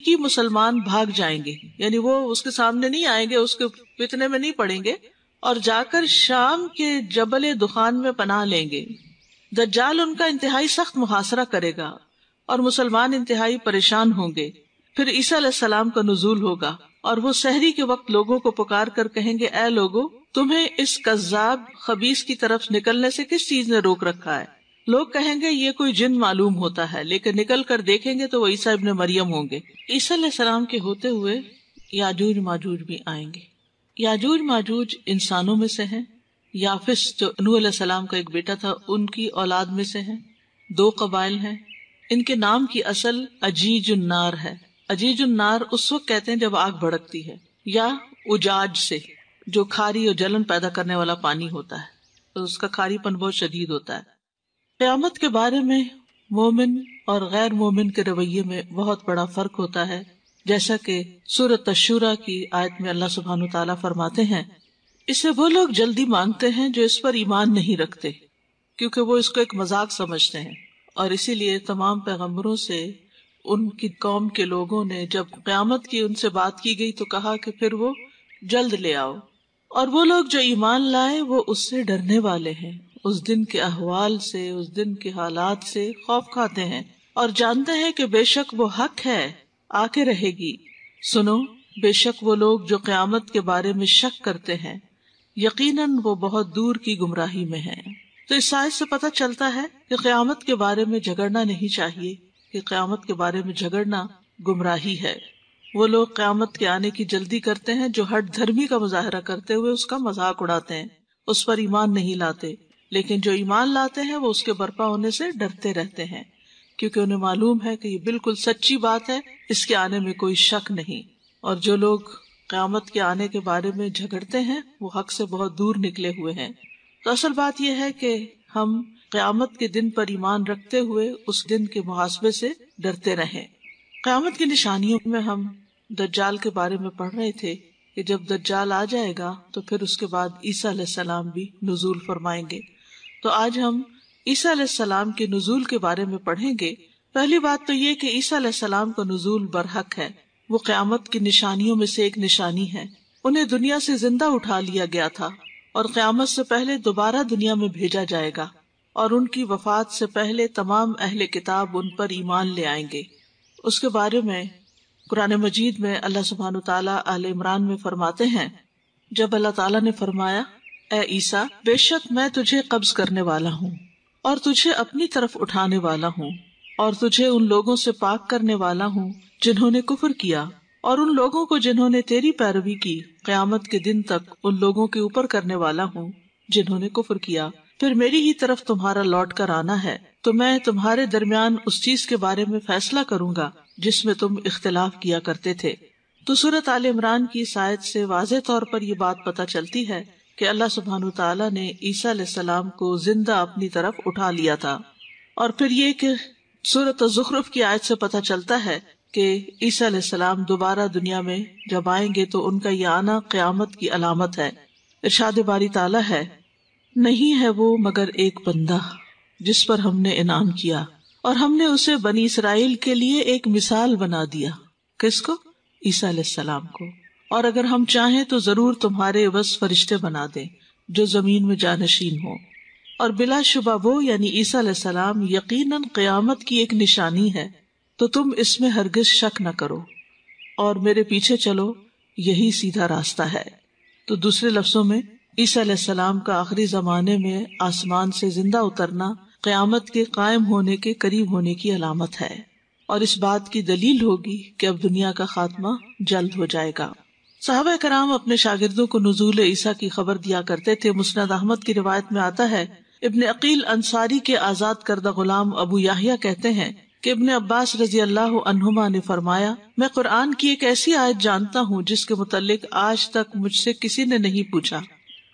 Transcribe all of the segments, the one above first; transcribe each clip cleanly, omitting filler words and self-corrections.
کہ مسلمان بھاگ جائیں گے، یعنی وہ اس کے سامنے نہیں آئیں گے، اس کے فتنے میں نہیں پڑیں گے، اور جا کر شام کے جبل دخان میں پناہ لیں گے۔ دجال ان کا انتہائی سخت محاصرہ کرے گا اور مسلمان انتہائی پریشان ہوں گے۔ پھر عیسیٰ علیہ السلام کا نزول ہوگا اور وہ سحری کے وقت لوگوں کو پکار کر کہیں گے، اے لوگو، تمہیں اس کذاب خبیث کی طرف نکلنے سے کس چیز نے روک رکھا ہے؟ لوگ کہیں گے یہ کوئی جن معلوم ہوتا ہے، لیکن نکل کر دیکھیں گے تو وہ عیسیٰ ابن مریم ہوں گے۔ عیسیٰ علیہ السلام کے ہوتے ہوئے یاجوج ماجوج بھی آئیں گے۔ یاجوج ماجوج انسانوں میں سے ہیں، یافس جو نوح علیہ السلام کا ایک بیٹا تھا ان کی اولاد میں سے ہیں، 2 قبائل ہیں۔ ان کے نام کی اصل اجیج النار ہے۔ اجیج النار اس وقت کہتے ہیں جب آگ بھڑکتی ہے، یا اجاج سے جو کھاری اور جلن پیدا کرنے والا پانی ہوتا ہے، تو اس کا کھاری پن بہت شدید ہوتا ہے۔ قیامت کے بارے میں مومن اور غیر مومن کے رویے میں بہت بڑا فرق ہوتا ہے، جیسا کہ سورۃ الشورى کی آیت میں اللہ سبحانہ وتعالیٰ فرماتے ہیں، اسے وہ لوگ جلدی مانگتے ہیں جو اس پر ایمان نہیں رکھتے، کیونکہ وہ اس کو ایک مذاق سمجھتے ہیں، اور اسی لیے تمام پیغمبروں سے ان کی قوم کے لوگوں نے جب قیامت کی ان سے بات کی گئی تو کہا کہ پھر وہ جلد لے آؤ، اور وہ لوگ جو ایمان لائے وہ اس سے ڈرنے والے ہیں، اس دن کے احوال سے، اس دن کے حالات سے خوف کھاتے ہیں، اور جانتے ہیں کہ بے شک وہ حق ہے، آ کے رہے گی۔ سنو، بے شک وہ لوگ جو قیامت کے بارے میں شک کرتے ہیں، یقیناً وہ بہت دور کی گمراہی میں ہیں۔ تو اس آیت سے پتہ چلتا ہے کہ قیامت کے بارے میں جھگڑنا نہیں چاہیے، کہ قیامت کے بارے میں جھگڑنا گمراہی ہے۔ وہ لوگ قیامت کے آنے کی جلدی کرتے ہیں جو ہٹ دھرمی کا مظاہرہ کرتے ہوئے اس کا مذاق اڑاتے ہیں، اس پر ایمان نہیں لاتے، لیکن جو ایمان لاتے ہیں وہ اس کے برپا ہونے سے ڈرتے رہتے ہیں، کیونکہ انہیں معلوم ہے کہ یہ بالکل سچی بات ہے، اس کے آنے میں کوئی شک نہیں۔ اور جو لوگ قیامت کے آنے کے بارے میں جھگڑتے ہیں وہ حق سے بہت دور نکلے ہوئے ہیں۔ تو اصل بات یہ ہے کہ ہم قیامت کے دن پر ایمان رکھتے ہوئے اس دن کے محاسبے سے ڈرتے رہیں۔ قیامت کی نشانیوں میں ہم دجال کے بارے میں پڑھ رہے تھے کہ جب دجال آ جائے گا تو پھر اس کے بعد عیسیٰ علیہ السلام بھی نزول فرمائیں گے۔ تو آج ہم عیسیٰ علیہ السلام کے نزول کے بارے میں پڑھیں گے۔ پہلی بات تو یہ کہ عیسیٰ علیہ السلام کا نزول برحق ہے، وہ قیامت کی نشانیوں میں سے ایک نشانی ہے۔ انہیں دنیا سے زندہ اٹھا لیا گیا تھا اور قیامت سے پہلے دوبارہ دنیا میں بھیجا جائے گا، اور ان کی وفات سے پہلے تمام اہل کتاب ان پر ایمان لے آئیں گے۔ اس کے بارے میں قرآن مجید میں اللہ سبحانہ تعالیٰ آل عمران میں فرماتے ہیں، جب اللہ تعالیٰ نے فرمایا، اے عیسیٰ، بے شک میں تجھے قبض کرنے والا ہوں اور تجھے اپنی طرف اٹھانے والا ہوں، اور تجھے ان لوگوں سے پاک کرنے والا ہوں جنہوں نے کفر کیا، اور ان لوگوں کو جنہوں نے تیری پیروی کی قیامت کے دن تک ان لوگوں کے اوپر کرنے والا ہوں جنہوں نے کفر کیا، پھر میری ہی طرف تمہارا لوٹ کر آنا ہے، تو میں تمہارے درمیان اس چیز کے بارے میں فیصلہ کروں گا جس میں تم اختلاف کیا کرتے تھے۔ تو سورۃ آل عمران کی اس آیت سے واضح طور پر یہ بات پتہ چلتی ہے کہ اللہ سبحانہ تعالیٰ نے عیسیٰ علیہ السلام کو زندہ اپنی طرف اٹھا لیا تھا، اور پھر یہ کہ سورۃ الزخرف کی آیت سے پتہ چلتا ہے کہ عیسیٰ علیہ السلام دوبارہ دنیا میں جب آئیں گے تو ان کا یہ آنا قیامت کی علامت ہے۔ ارشاد باری تعالیٰ ہے، نہیں ہے وہ مگر ایک بندہ جس پر ہم نے انعام کیا، اور ہم نے اسے بنی اسرائیل کے لیے ایک مثال بنا دیا۔ کس کو؟ عیسیٰ علیہ السلام کو۔ اور اگر ہم چاہیں تو ضرور تمہارے عوض فرشتے بنا دیں جو زمین میں جانشین ہوں، اور بلا شبہ وہ یعنی عیسیٰ علیہ السلام یقیناً قیامت کی ایک نشانی ہے، تو تم اس میں ہرگز شک نہ کرو اور میرے پیچھے چلو، یہی سیدھا راستہ ہے۔ تو دوسرے لفظوں میں عیسیٰ علیہ السلام کا آخری زمانے میں آسمان سے زندہ اترنا قیامت کے قائم ہونے کے قریب ہونے کی علامت ہے، اور اس بات کی دلیل ہوگی کہ اب دنیا کا خاتمہ جلد ہو جائے گا۔ صحابہ کرام اپنے شاگردوں کو نزول عیسیٰ کی خبر دیا کرتے تھے۔ مسند احمد کی روایت میں آتا ہے، ابن عقیل انصاری کے آزاد کردہ غلام ابو یحییٰ کہتے ہیں کہ ابن عباس رضی اللہ عنہما نے فرمایا، میں قرآن کی ایک ایسی آیت جانتا ہوں جس کے متعلق آج تک مجھ سے کسی نے نہیں پوچھا۔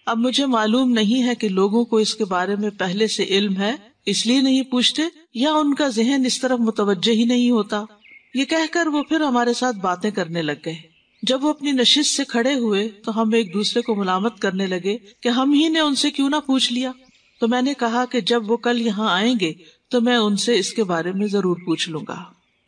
اب مجھے معلوم نہیں ہے کہ لوگوں کو اس کے بارے میں پہلے سے علم ہے اس لیے نہیں پوچھتے، یا ان کا ذہن اس طرف متوجہ ہی نہیں ہوتا۔ یہ کہہ کر وہ پھر ہمارے ساتھ باتیں کرنے لگ گئے۔ جب وہ اپنی نشست سے کھڑے ہوئے تو ہم ایک دوسرے کو ملامت کرنے لگے کہ ہم ہی نے ان سے کیوں نہ پوچھ لیا۔ تو میں نے کہا کہ جب وہ کل یہاں آئیں گے تو میں ان سے اس کے بارے میں ضرور پوچھ لوں گا۔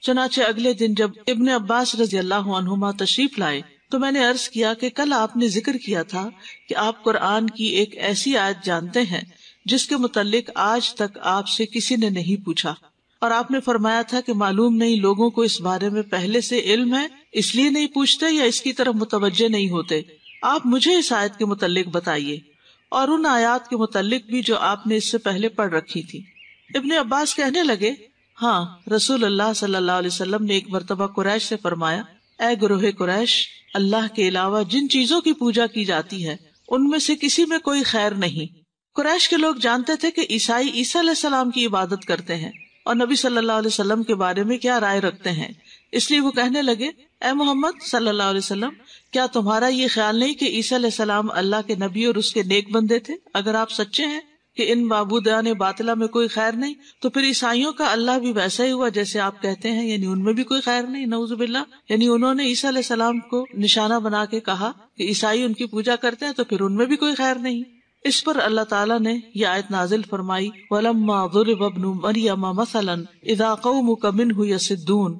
چنانچہ اگلے دن جب ابن عباس رضی اللہ عنہما تشریف لائے تو میں نے عرض کیا کہ کل آپ نے ذکر کیا تھا کہ آپ قرآن کی ایک ایسی آیت جانتے ہیں جس کے متعلق آج تک آپ سے کسی نے نہیں پوچھا، اور آپ نے فرمایا تھا کہ معلوم نہیں لوگوں کو اس بارے میں پہلے سے علم ہے اس لیے نہیں پوچھتے یا اس کی طرف متوجہ نہیں ہوتے۔ آپ مجھے اس آیت کے متعلق بتائیے اور ان آیات کے متعلق بھی جو آپ نے اس سے پہلے پڑھ رکھی تھی۔ ابن عباس کہنے لگے، ہاں، رسول اللہ صلی اللہ علیہ وسلم نے ایک مرتبہ قریش سے فرمایا، اے گروہ قریش، اللہ کے علاوہ جن چیزوں کی پوجا کی جاتی ہے ان میں سے کسی میں کوئی خیر نہیں۔ قریش کے لوگ جانتے تھے کہ عیسائی عیسیٰ علیہ السلام کی عبادت کرتے ہیں اور نبی صلی اللہ علیہ وسلم کے بارے میں کیا رائے رکھتے ہیں، اس لیے وہ کہنے لگے، اے محمد صلی اللہ علیہ وسلم، کیا تمہارا یہ خیال نہیں کہ عیسیٰ علیہ السلام اللہ کے نبی اور اس کے نیک بندے تھے؟ اگر آپ سچے ہیں کہ ان معبودان باطلہ میں کوئی خیر نہیں تو پھر عیسائیوں کا اللہ بھی ویسا ہی ہوا جیسے آپ کہتے ہیں، یعنی ان میں بھی کوئی خیر نہیں، نعوذ باللہ۔ یعنی انہوں نے عیسیٰ علیہ السلام کو نشانہ بنا کے کہا کہ عیسائی ان کی پوجا کرتے ہیں تو پھر ان میں بھی کوئی خیر نہیں۔ اس پر اللہ تعالیٰ نے یہ آیت نازل فرمائی، وَلَمَّا ضُرِبَ ابْنُ مَرْيَمَ مَثَلًا إِذَا قَوْمُكَ مِنْهُ يَصِدُّونَ،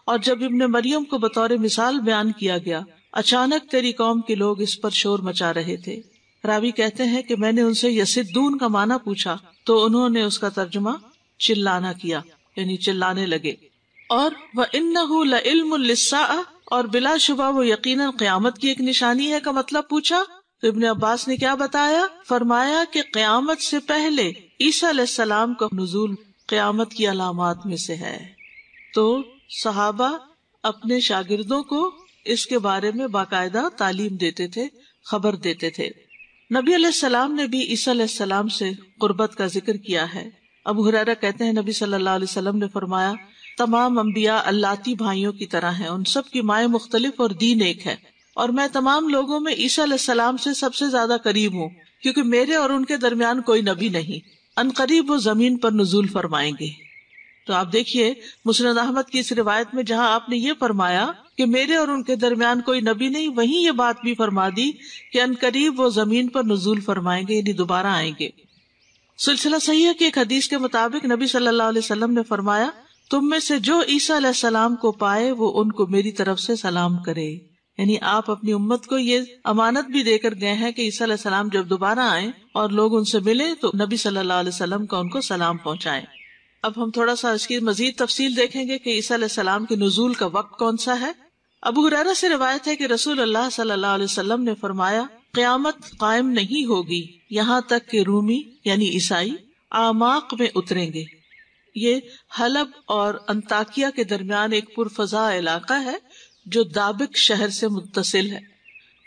اور جب ابن مریم کو بطور مثال بیان کیا گیا، اچانک تیری قوم کے لوگ اس پر شور مچا رہے تھے۔ راوی کہتے ہیں کہ میں نے ان سے یسدون کا معنی پوچھا تو انہوں نے اس کا ترجمہ چلانا کیا، یعنی چلانے لگے۔ اور وَإِنَّهُ لَعِلْمٌ لِلسَّاعَةِ، اور بلا شبہ وہ یقیناً قیامت کی ایک نشانی ہے کا مطلب پوچھا تو ابن عباس نے کیا بتایا؟ فرمایا کہ قیامت سے پہلے عیسیٰ علیہ السلام کا نزول قیامت کی علامات میں سے ہے۔ تو صحابہ اپنے شاگردوں کو اس کے بارے میں باقاعدہ تعلیم دیتے تھے، خبر دیتے تھے۔ نبی علیہ السلام نے بھی عیسیٰ علیہ السلام سے قربت کا ذکر کیا ہے۔ ابو ہریرہ کہتے ہیں نبی صلی اللہ علیہ وسلم نے فرمایا، تمام انبیاء اللاتی بھائیوں کی طرح ہیں، ان سب کی مائیں مختلف اور دین ایک ہے، اور میں تمام لوگوں میں عیسیٰ علیہ السلام سے سب سے زیادہ قریب ہوں، کیونکہ میرے اور ان کے درمیان کوئی نبی نہیں، ان قریب وہ زمین پر نزول فرمائیں گے۔ تو آپ دیکھیے مسند احمد کی اس روایت میں جہاں آپ نے یہ فرمایا کہ میرے اور ان کے درمیان کوئی نبی نہیں، وہیں یہ بات بھی فرما دی کہ ان قریب وہ زمین پر نزول فرمائیں گے، یعنی دوبارہ آئیں گے۔ سلسلہ صحیح کی ایک حدیث کے مطابق نبی صلی اللہ علیہ وسلم نے فرمایا، تم میں سے جو عیسیٰ علیہ السلام کو پائے وہ ان کو میری طرف سے سلام کرے۔ یعنی آپ اپنی امت کو یہ امانت بھی دے کر گئے ہیں کہ عیسیٰ علیہ السلام جب دوبارہ آئیں اور لوگ ان سے ملیں تو نبی صلی اللہ علیہ وسلم کا ان کو سلام پہنچائیں۔ اب ہم تھوڑا سا اس کی مزید تفصیل دیکھیں گے کہ عیسیٰ علیہ السلام کے نزول کا وقت کون سا ہے۔ ابو ہریرہ سے روایت ہے کہ رسول اللہ صلی اللہ علیہ وسلم نے فرمایا، قیامت قائم نہیں ہوگی یہاں تک کہ رومی یعنی عیسائی اعماق میں اتریں گے۔ یہ حلب اور انطاکیہ کے درمیان ایک پرفضا علاقہ ہے جو دابق شہر سے متصل ہے،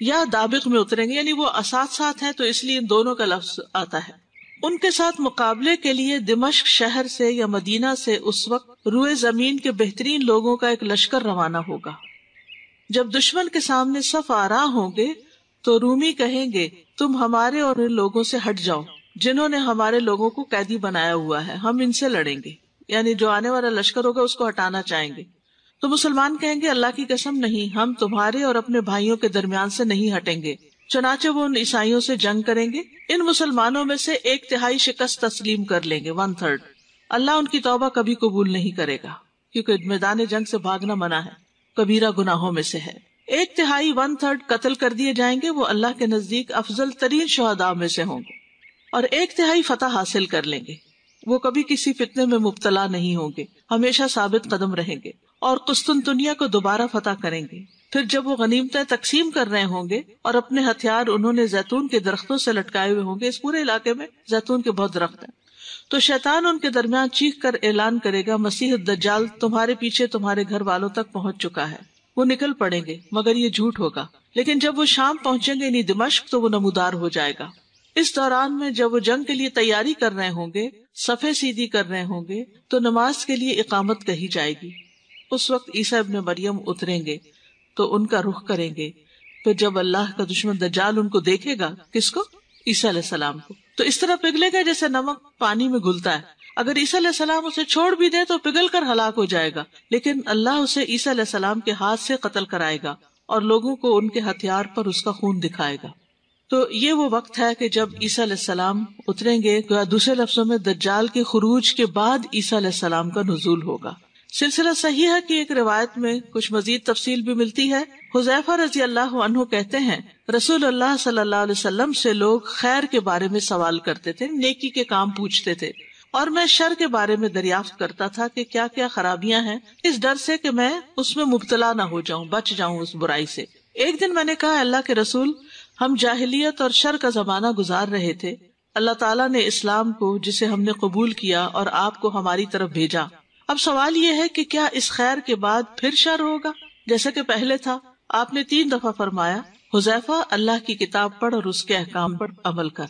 یا دابق میں اتریں گے، یعنی وہ ساتھ ساتھ ہیں تو اس لیے ان دونوں کا لفظ آتا ہے۔ ان کے ساتھ مقابلے کے لیے دمشق شہر سے یا مدینہ سے اس وقت روئے زمین کے بہترین لوگوں کا ایک لشکر روانہ ہوگا۔ جب دشمن کے سامنے صف آراہ ہوں گے تو رومی کہیں گے، تم ہمارے اور ان لوگوں سے ہٹ جاؤ جنہوں نے ہمارے لوگوں کو قیدی بنایا ہوا ہے، ہم ان سے لڑیں گے، یعنی جو آنے والا لشکر ہوگا اس کو ہٹانا چاہیں گے۔ تو مسلمان کہیں گے، اللہ کی قسم نہیں، ہم تمہارے اور اپنے بھائیوں کے درمیان سے نہیں ہٹیں گے۔ چنانچہ وہ ان عیسائیوں سے جنگ کریں گے، ان مسلمانوں میں سے 1/3 شکست تسلیم کر لیں گے، 1/3۔ اللہ ان کی توبہ کبھی قبول نہیں کرے گا، کیونکہ میدان جنگ سے بھاگنا منع ہے، کبیرہ گناہوں میں سے ہے۔ 1/3 1/3 قتل کر دیے جائیں گے، وہ اللہ کے نزدیک افضل ترین شہداء میں سے ہوں گے، اور 1/3 فتح حاصل کر لیں گے، وہ کبھی کسی فتنے میں مبتلا نہیں ہوں گے، ہمیشہ ثابت قدم رہیں گے، اور قسطنطنیہ کو دوبارہ فتح کریں گے۔ پھر جب وہ غنیمتیں تقسیم کر رہے ہوں گے اور اپنے ہتھیار انہوں نے زیتون کے درختوں سے لٹکائے ہوئے ہوں گے، اس پورے علاقے میں زیتون کے بہت درخت ہیں، تو شیطان ان کے درمیان چیخ کر اعلان کرے گا، مسیح الدجال تمہارے پیچھے تمہارے گھر والوں تک پہنچ چکا ہے۔ وہ نکل پڑیں گے مگر یہ جھوٹ ہوگا، لیکن جب وہ شام پہنچیں گے یعنی دمشق تو وہ نمودار ہو جائے گا۔ اس دوران میں جب وہ جنگ کے لیے تیاری کر رہے ہوں گے، صفیں سیدھی کر رہے ہوں گے، تو نماز کے لیے اقامت کہی جائے گی۔ اس وقت عیسیٰ ابن مریم اتریں گے تو ان کا رخ کریں گے، پھر جب اللہ کا دشمن دجال ان کو دیکھے گا، کس کو؟ عیسیٰ علیہ السلام کو، تو اس طرح پگھلے گا جیسے نمک پانی میں گھلتا ہے۔ اگر عیسیٰ علیہ السلام اسے چھوڑ بھی دے تو پگھل کر ہلاک ہو جائے گا، لیکن اللہ اسے عیسیٰ علیہ السلام کے ہاتھ سے قتل کرائے گا اور لوگوں کو ان کے ہتھیار پر اس کا خون دکھائے گا۔ تو یہ وہ وقت ہے کہ جب عیسیٰ علیہ السلام اتریں گے، دوسرے لفظوں میں دجال کے خروج کے بعد عیسیٰ علیہ السلام کا نزول ہوگا۔ سلسلہ صحیحہ کی ایک روایت میں کچھ مزید تفصیل بھی ملتی ہے۔ حذیفہ رضی اللہ عنہ کہتے ہیں رسول اللہ صلی اللہ علیہ وسلم سے لوگ خیر کے بارے میں سوال کرتے تھے، نیکی کے کام پوچھتے تھے، اور میں شر کے بارے میں دریافت کرتا تھا کہ کیا کیا خرابیاں ہیں، اس ڈر سے کہ میں اس میں مبتلا نہ ہو جاؤں، بچ جاؤں اس برائی سے۔ ایک دن میں نے کہا اللہ کے رسول، ہم جاہلیت اور شر کا زمانہ گزار رہے تھے، اللہ تعالیٰ نے اسلام کو جسے ہم نے قبول کیا اور آپ کو ہماری طرف بھیجا، اب سوال یہ ہے کہ کیا اس خیر کے بعد پھر شر ہوگا جیسا کہ پہلے تھا؟ آپ نے 3 دفعہ فرمایا حذیفہ اللہ کی کتاب پڑھ اور اس کے احکام پر عمل کر۔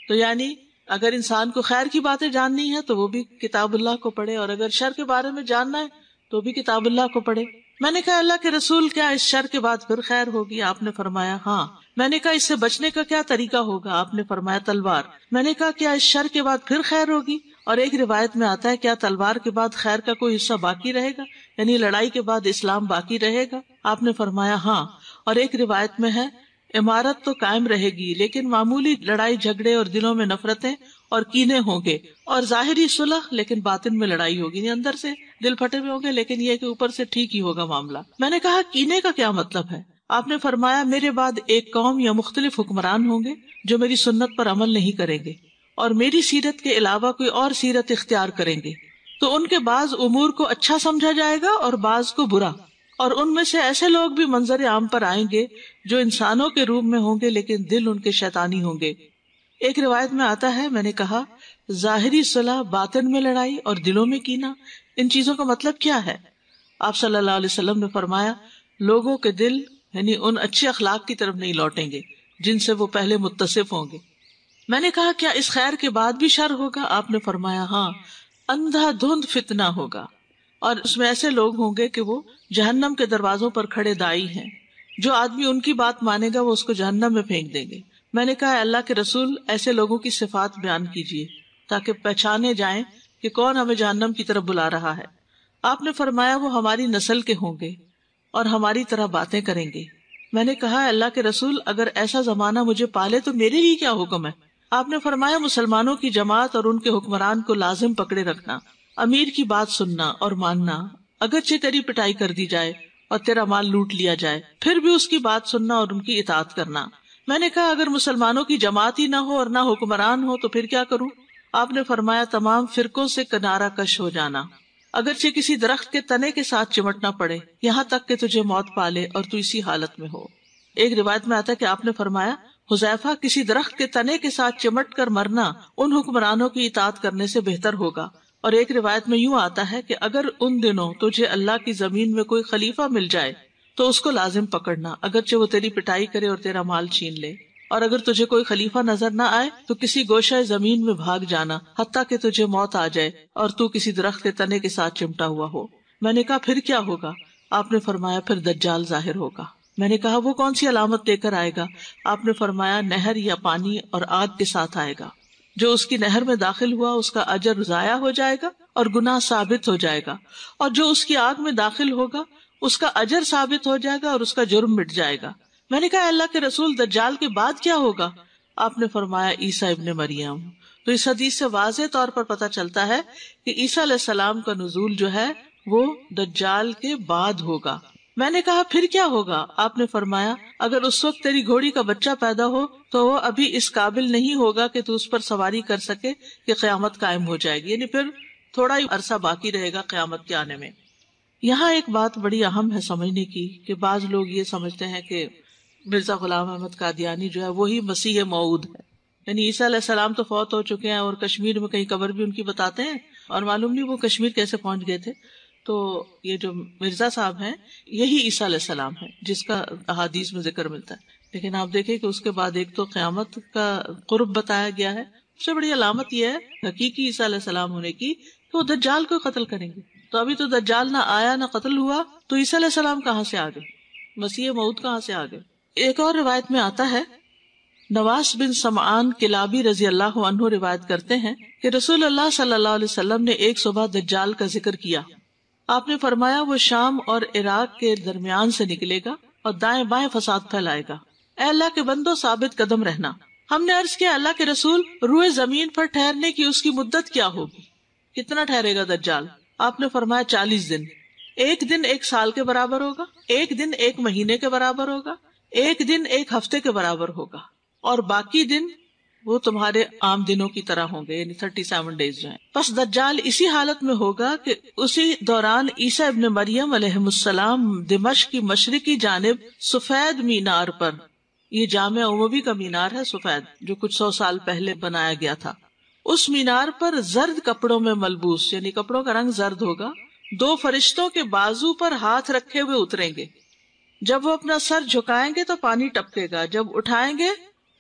تو یعنی اگر انسان کو خیر کی باتیں جاننی ہے تو وہ بھی کتاب اللہ کو پڑھے، اور اگر شر کے بارے میں جاننا ہے تو بھی کتاب اللہ کو پڑھے۔ میں نے کہا اللہ کے رسول کیا اس شر کے بعد پھر خیر ہوگی؟ آپ نے فرمایا ہاں۔ میں نے کہا اس سے بچنے کا کیا طریقہ ہوگا؟ آپ نے فرمایا تلوار۔ میں نے کہا کیا اس شر کے بعد پھر خیر ہوگی؟ اور ایک روایت میں آتا ہے کیا تلوار کے بعد خیر کا کوئی حصہ باقی رہے گا، یعنی لڑائی کے بعد اسلام باقی رہے گا؟ آپ نے فرمایا ہاں۔ اور ایک روایت میں ہے عمارت تو قائم رہے گی لیکن معمولی لڑائی جھگڑے اور دلوں میں نفرتیں اور کینے ہوں گے، اور ظاہری صلح لیکن باطن میں لڑائی ہوگی، یعنی اندر سے دل پھٹے ہوئے ہوں گے لیکن یہ کہ اوپر سے ٹھیک ہی ہوگا معاملہ۔ میں نے کہا کینے کا کیا مطلب ہے؟ آپ نے فرمایا میرے بعد ایک قوم یا مختلف حکمران ہوں گے جو میری سنت پر عمل نہیں کریں گے اور میری سیرت کے علاوہ کوئی اور سیرت اختیار کریں گے، تو ان کے بعض امور کو اچھا سمجھا جائے گا اور بعض کو برا، اور ان میں سے ایسے لوگ بھی منظر عام پر آئیں گے جو انسانوں کے روپ میں ہوں گے لیکن دل ان کے شیطانی ہوں گے۔ ایک روایت میں آتا ہے میں نے کہا ظاہری صلح، باطن میں لڑائی اور دلوں میں کینہ، ان چیزوں کا مطلب کیا ہے؟ آپ صلی اللہ علیہ وسلم نے فرمایا لوگوں کے دل یعنی ان اچھے اخلاق کی طرف نہیں لوٹیں گے جن سے وہ پہلے متصف ہوں گے۔ میں نے کہا کیا اس خیر کے بعد بھی شر ہوگا؟ آپ نے فرمایا ہاں، اندھا دھند فتنہ ہوگا، اور اس میں ایسے لوگ ہوں گے کہ وہ جہنم کے دروازوں پر کھڑے دائی ہیں، جو آدمی ان کی بات مانے گا وہ اس کو جہنم میں پھینک دیں گے۔ میں نے کہا اللہ کے رسول ایسے لوگوں کی صفات بیان کیجیے تاکہ پہچانے جائیں کہ کون ہمیں جہنم کی طرف بلا رہا ہے۔ آپ نے فرمایا وہ ہماری نسل کے ہوں گے اور ہماری طرح باتیں کریں گے۔ میں نے کہا اللہ کے رسول اگر ایسا زمانہ مجھے پالے تو میرے لیے کیا حکم ہے؟ آپ نے فرمایا مسلمانوں کی جماعت اور ان کے حکمران کو لازم پکڑے رکھنا، امیر کی بات سننا اور ماننا، اگرچہ تیری پٹائی کر دی جائے اور تیرا مال لوٹ لیا جائے پھر بھی اس کی بات سننا اور ان کی اطاعت کرنا۔ میں نے کہا اگر مسلمانوں کی جماعت ہی نہ ہو اور نہ حکمران ہو تو پھر کیا کروں؟ آپ نے فرمایا تمام فرقوں سے کنارہ کش ہو جانا، اگرچہ کسی درخت کے تنے کے ساتھ چمٹنا پڑے یہاں تک کہ تجھے موت پالے اور تو اسی حالت میں ہو۔ ایک روایت میں آتا ہے کہ آپ نے فرمایا حذیفہ کسی درخت کے تنے کے ساتھ چمٹ کر مرنا ان حکمرانوں کی اطاعت کرنے سے بہتر ہوگا۔ اور ایک روایت میں یوں آتا ہے کہ اگر ان دنوں تجھے اللہ کی زمین میں کوئی خلیفہ مل جائے تو اس کو لازم پکڑنا، اگرچہ وہ تیری پٹائی کرے اور تیرا مال چھین لے، اور اگر تجھے کوئی خلیفہ نظر نہ آئے تو کسی گوشہ زمین میں بھاگ جانا حتیٰ کہ تجھے موت آ جائے اور تو کسی درخت کے تنے کے ساتھ چمٹا ہوا ہو۔ میں نے کہا پھر کیا ہوگا؟ آپ نے فرمایا پھر دجال ظاہر ہوگا۔ میں نے کہا وہ کون سی علامت لے کر آئے گا؟ آپ نے فرمایا نہر یا پانی اور آگ کے ساتھ آئے گا، جو اس کی نہر میں داخل ہوا اس کا اجر ضائع ہو جائے گا اور گناہ ثابت ہو جائے گا، اور جو اس کی آگ میں داخل ہوگا اس کا اجر ثابت ہو جائے گا اور اس کا جرم مٹ جائے گا۔ میں نے کہا اللہ کے رسول دجال کے بعد کیا ہوگا؟ آپ نے فرمایا عیسیٰ ابن مریم۔ تو اس حدیث سے واضح طور پر پتہ چلتا ہے کہ عیسیٰ علیہ السلام کا نزول جو ہے وہ دجال کے بعد ہوگا۔ میں نے کہا پھر کیا ہوگا؟ آپ نے فرمایا اگر اس وقت تیری گھوڑی کا بچہ پیدا ہو تو وہ ابھی اس قابل نہیں ہوگا کہ تو اس پر سواری کر سکے کہ قیامت قائم ہو جائے گی، یعنی پھر تھوڑا ہی عرصہ باقی رہے گا قیامت کے آنے میں۔ یہاں ایک بات بڑی اہم ہے سمجھنے کی کہ بعض لوگ یہ سمجھتے ہیں کہ مرزا غلام احمد قادیانی جو ہے وہی مسیح موعود ہے، یعنی عیسیٰ علیہ السلام تو فوت ہو چکے ہیں اور کشمیر میں کہیں قبر بھی ان کی بتاتے ہیں، اور معلوم نہیں وہ کشمیر کیسے پہنچ گئے تھے۔ تو یہ جو مرزا صاحب ہیں یہی عیسیٰ علیہ السلام ہے جس کا احادیث میں ذکر ملتا ہے، لیکن آپ دیکھیں کہ اس کے بعد ایک تو قیامت کا قرب بتایا گیا ہے، سب سے بڑی علامت یہ ہے حقیقی عیسیٰ علیہ السلام ہونے کی کہ وہ دجال کو قتل کریں گے۔ تو ابھی تو دجال نہ آیا نہ قتل ہوا تو عیسیٰ علیہ السلام کہاں سے آ گئے؟ مسیح موعود کہاں سے آ گئے؟ ایک اور روایت میں آتا ہے نواس بن سمعان کلابی رضی اللہ عنہ روایت کرتے ہیں کہ رسول اللہ صلی اللہ علیہ وسلم نے ایک صبح دجال کا ذکر کیا۔ آپ نے فرمایا وہ شام اور عراق کے درمیان سے نکلے گا اور دائیں بائیں فساد پھیلائے گا۔ اے اللہ کے بندو ثابت قدم رہنا۔ ہم نے عرض کیا اللہ کے رسول روئے زمین پر ٹھہرنے کی اس کی مدت کیا ہوگی؟ کتنا ٹھہرے گا دجال؟ آپ نے فرمایا 40 دن. ایک دن 1 سال کے برابر ہوگا، ایک دن 1 مہینے کے برابر ہوگا، ایک دن 1 ہفتے کے برابر ہوگا، اور باقی دن وہ تمہارے عام دنوں کی طرح ہوں گے، یعنی 37 ڈیز جو ہیں. پس دجال اسی حالت میں ہوگا کہ اسی دوران عیسیٰ ابن مریم علیہ السلام دمشق کی مشرقی جانب سفید مینار پر، یہ جامع اموی کا مینار ہے سفید، جو کچھ 100 سال پہلے بنایا گیا تھا، اس مینار پر زرد کپڑوں میں ملبوس، یعنی کپڑوں کا رنگ زرد ہوگا، 2 فرشتوں کے بازو پر ہاتھ رکھے ہوئے اتریں گے. جب وہ اپنا سر جھکائیں گے تو پانی ٹپکے گا، جب اٹھائیں گے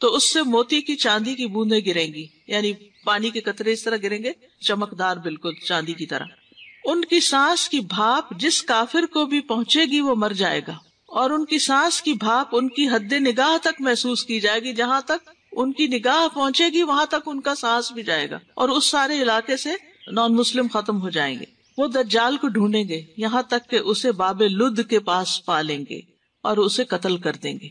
تو اس سے موتی کی چاندی کی بوندیں گریں گی، یعنی پانی کے قطرے اس طرح گریں گے، چمکدار بالکل چاندی کی طرح. ان کی سانس کی بھاپ جس کافر کو بھی پہنچے گی وہ مر جائے گا، اور ان کی سانس کی بھاپ ان کی حد نگاہ تک محسوس کی جائے گی، جہاں تک ان کی نگاہ پہنچے گی وہاں تک ان کا سانس بھی جائے گا، اور اس سارے علاقے سے نان مسلم ختم ہو جائیں گے. وہ دجال کو ڈھونڈیں گے یہاں تک کہ اسے باب لد کے پاس پا لیں گے اور اسے قتل کر دیں گے.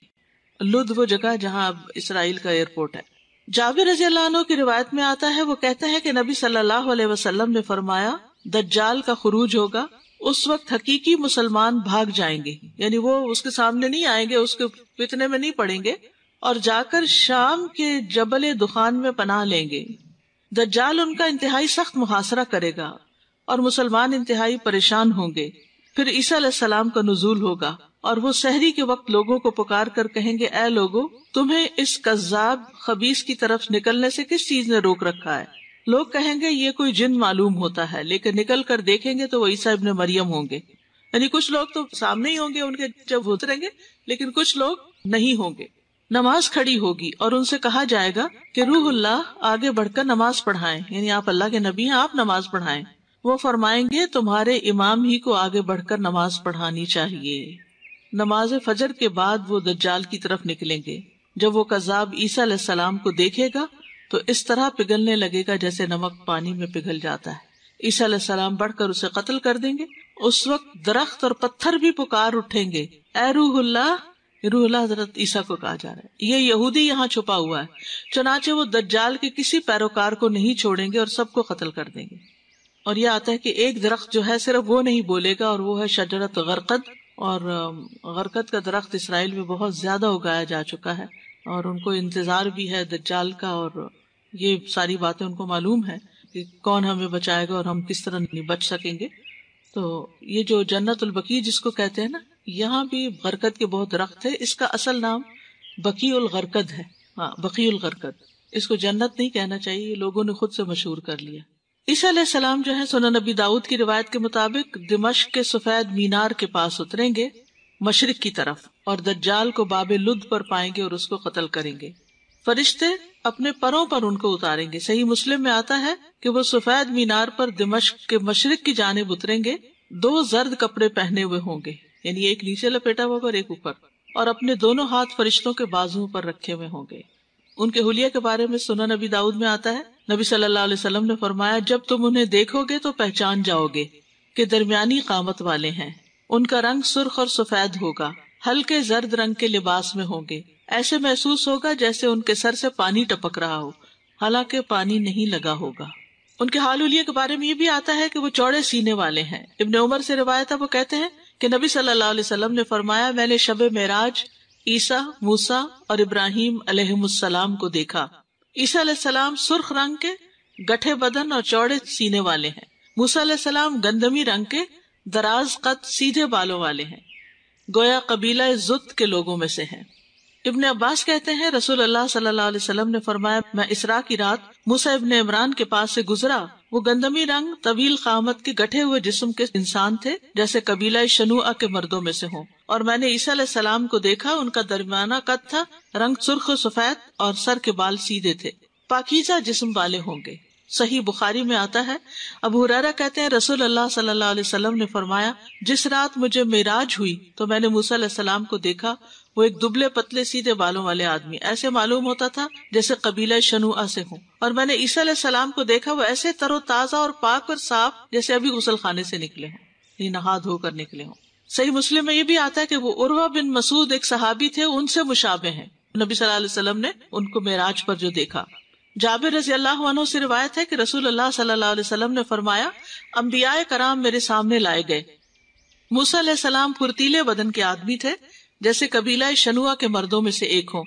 لد وہ جگہ جہاں اب اسرائیل کا ایئرپورٹ ہے. جابر رضی اللہ عنہ کی روایت میں آتا ہے، وہ کہتے ہیں کہ نبی صلی اللہ علیہ وسلم نے فرمایا دجال کا خروج ہوگا، اس وقت حقیقی مسلمان بھاگ جائیں گے، یعنی وہ اس کے سامنے نہیں آئیں گے، اس کے فتنے میں نہیں پڑیں گے، اور جا کر شام کے جبل دخان میں پناہ لیں گے. دجال ان کا انتہائی سخت محاصرہ کرے گا اور مسلمان انتہائی پریشان ہوں گے. پھر عیسیٰ علیہ السلام کا نزول ہوگا اور وہ سحری کے وقت لوگوں کو پکار کر کہیں گے، اے لوگو، تمہیں اس کذاب خبیث کی طرف نکلنے سے کس چیز نے روک رکھا ہے؟ لوگ کہیں گے یہ کوئی جن معلوم ہوتا ہے، لیکن نکل کر دیکھیں گے تو وہ عیسیٰ ابن مریم ہوں گے. یعنی کچھ لوگ تو سامنے ہی ہوں گے ان کے جب اتریں گے، لیکن کچھ لوگ نہیں ہوں گے. نماز کھڑی ہوگی اور ان سے کہا جائے گا کہ روح اللہ آگے بڑھ کر نماز پڑھائیں، یعنی آپ اللہ کے نبی ہیں، آپ نماز پڑھائیں. وہ فرمائیں گے تمہارے امام ہی کو آگے بڑھ کر نماز پڑھانی چاہیے. نماز فجر کے بعد وہ دجال کی طرف نکلیں گے. جب وہ کذاب عیسیٰ علیہ السلام کو دیکھے گا تو اس طرح پگھلنے لگے گا جیسے نمک پانی میں پگھل جاتا ہے. عیسیٰ علیہ السلام بڑھ کر اسے قتل کر دیں گے. اس وقت درخت اور پتھر بھی پکار اٹھیں گے، اے روح اللہ. روح اللہ حضرت عیسیٰ کو کہا جا رہا ہے. یہ یہودی یہاں چھپا ہوا ہے. چنانچہ وہ دجال کے کسی پیروکار کو نہیں چھوڑیں گے اور سب کو قتل کر دیں گے. اور یہ آتا ہے کہ ایک درخت جو ہے صرف وہ نہیں بولے گا، اور وہ ہے شجرت غرقد. اور غرقد کا درخت اسرائیل میں بہت زیادہ اگایا جا چکا ہے، اور ان کو انتظار بھی ہے دجال کا، اور یہ ساری باتیں ان کو معلوم ہے کہ کون ہمیں بچائے گا اور ہم کس طرح نہیں بچ سکیں گے. تو یہ جو جنت البقیع جس کو کہتے ہیں نا، یہاں بھی غرقد کے بہت درخت ہے. اس کا اصل نام بقیع الغرقد ہے. ہاں، بقیع الغرقد. اس کو جنت نہیں کہنا چاہیے، لوگوں نے خود سے مشہور کر لیا. عیسیٰ علیہ السلام جو ہے سنن نبی داؤد کی روایت کے مطابق دمشق کے سفید مینار کے پاس اتریں گے مشرق کی طرف، اور دجال کو باب لد پر پائیں گے اور اس کو قتل کریں گے. فرشتے اپنے پروں پر ان کو اتاریں گے. صحیح مسلم میں آتا ہے کہ وہ سفید مینار پر دمشق کے مشرق کی جانب اتریں گے، 2 زرد کپڑے پہنے ہوئے ہوں گے، یعنی ایک نیچے لپیٹا ہوا اور ایک اوپر، اور اپنے دونوں ہاتھ فرشتوں کے بازوؤں پر رکھے ہوئے ہوں گے. ان کے حلیے کے بارے میں سنن نبی داؤد میں آتا ہے، نبی صلی اللہ علیہ وسلم نے فرمایا، جب تم انہیں دیکھو گے تو پہچان جاؤ گے کہ درمیانی قامت والے ہیں. ان کا رنگ سرخ اور سفید ہوگا، ہلکے زرد رنگ کے لباس میں ہوں گے. ایسے محسوس ہوگا جیسے ان کے سر سے پانی ٹپک رہا ہو، حالانکہ پانی نہیں لگا ہوگا. ان کے حال حلیے کے بارے میں یہ بھی آتا ہے کہ وہ چوڑے سینے والے ہیں. ابن عمر سے روایت ہے، وہ کہتے ہیں کہ نبی صلی اللہ علیہ وسلم نے فرمایا، میں نے شب معراج عیسیٰ، موسیٰ اور ابراہیم علیہم السلام کو دیکھا. عیسیٰ علیہ السلام سرخ رنگ کے گٹھے بدن اور چوڑے سینے والے ہیں. موسیٰ علیہ السلام گندمی رنگ کے دراز قد سیدھے بالوں والے ہیں، گویا قبیلہ زت کے لوگوں میں سے ہیں. ابن عباس کہتے ہیں رسول اللہ صلی اللہ علیہ وسلم نے فرمایا، میں اسراء کی رات موسیٰ ابن عمران کے پاس سے گزرا. وہ گندمی رنگ طویل قامت کے گٹھے ہوئے جسم کے انسان تھے، جیسے قبیلہ شنوءہ کے مردوں میں سے ہوں. اور میں نے عیسیٰ علیہ السلام کو دیکھا، ان کا درمیانہ قد تھا، رنگ سرخ و سفید، اور سر کے بال سیدھے تھے، پاکیزہ جسم والے ہوں گے. صحیح بخاری میں آتا ہے، ابو ہریرہ کہتے ہیں رسول اللہ صلی اللہ علیہ وسلم نے فرمایا، جس رات مجھے معراج ہوئی تو میں نے موسیٰ علیہ السلام کو دیکھا. وہ ایک دبلے پتلے سیدھے بالوں والے آدمی، ایسے معلوم ہوتا تھا جیسے قبیلہ شنوءہ سے ہوں. اور میں نے عیسیٰ علیہ السلام کو دیکھا، وہ ایسے تر و تازہ اور پاک اور صاف جیسے ابھی غسل خانے سے نکلے ہوں، یعنی نہا دھو کر نکلے ہوں. صحیح مسلم میں یہ بھی آتا ہے کہ وہ عروہ بن مسعود ایک صحابی تھے، ان سے مشابہ ہیں. نبی صلی اللہ علیہ وسلم نے ان کو معراج پر جو دیکھا. جابر رضی اللہ عنہ سے روایت ہے کہ رسول اللہ صلی اللہ علیہ وسلم نے فرمایا، انبیاء کرام میرے سامنے لائے گئے۔ موسیٰ علیہ السلام پھرتیلے بدن کے آدمی تھے، جیسے قبیلہ شنوہ کے مردوں میں سے ایک ہوں،